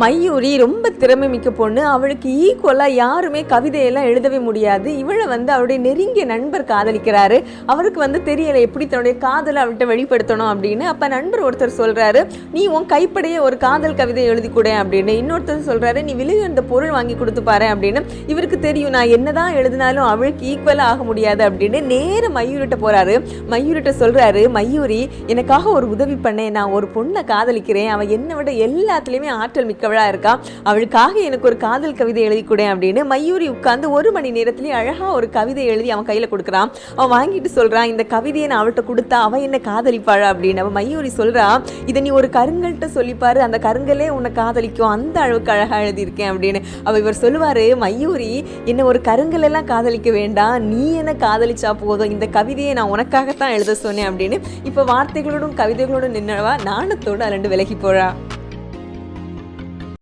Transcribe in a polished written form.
மயூரி ரொம்ப திறமை மிக்க பொண்ணு. அவளுக்கு ஈக்குவலா யாருமே கவிதையெல்லாம் எழுதவே முடியாது. இவளை அவருடைய நெருங்கிய நண்பர் காதலிக்கிறாரு. அவருக்கு தெரியல எப்படி தன்னுடைய காதலை அவள்கிட்ட வெளிப்படுத்தணும் அப்படின்னு. அப்ப நண்பர் ஒருத்தர் சொல்றாரு, நீ உன் கைப்படையே ஒரு காதல் கவிதை எழுதி கொடு அப்படின்னு. இன்னொருத்தர் சொல்றாரு, நீ விலையுயர்ந்த பொருள் வாங்கி கொடுத்து பாரு அப்படின்னு. இவருக்கு தெரியும் நான் என்னதான் எழுதினாலும் அவளுக்கு ஈக்குவலா ஆக முடியாது அப்படின்னு. நேர மயூரிட்ட போறாரு. மயூரிட்ட சொல்றாரு, மயூரி எனக்காக ஒரு உதவி பண்ணேன், நான் ஒரு பொண்ணை காதலிக்கிறேன், அவ என்னை விட எல்லாத்துலயுமே ஆற்றல் மிக்கவளா இருக்கா, அவளுக்காக எனக்கு ஒரு காதல் கவிதை எழுதி கொடு அப்படின்னு. மயூரி உட்கார்ந்து 1 மணி நேரத்திலேயே அழகா ஒரு கவிதை எழுதி அவன் கையில கொடுக்குறான். அவன் வாங்கிட்டு சொல்றான், இந்த கவிதையை நான் அவள்கிட்ட கொடுத்தா அவ என்ன காதலிப்பாளா அப்படின்னு. அவன் மயூரி சொல்றா, இதை நீ ஒரு கருங்கல்கிட்ட சொல்லிப்பாரு, அந்த கருங்கலே உன்னை காதலிக்கும், அந்த அளவுக்கு அழகா எழுதியிருக்கேன் அப்படின்னு. இவர் சொல்லுவாரு, மயூரி என்ன ஒரு கருங்கல் எல்லாம் காதலிக்க வேண்டாம், நீ என்ன காதலிச்சா போதும், இந்த கவிதையை நான் உனக்காகத்தான் எழுத சொன்னேன் அப்படின்னு. இப்ப வார்த்தைகளோடும் கவிதைகளோடும் நின்னவா நாணத்தோடு அலண்டு விலகி போறா.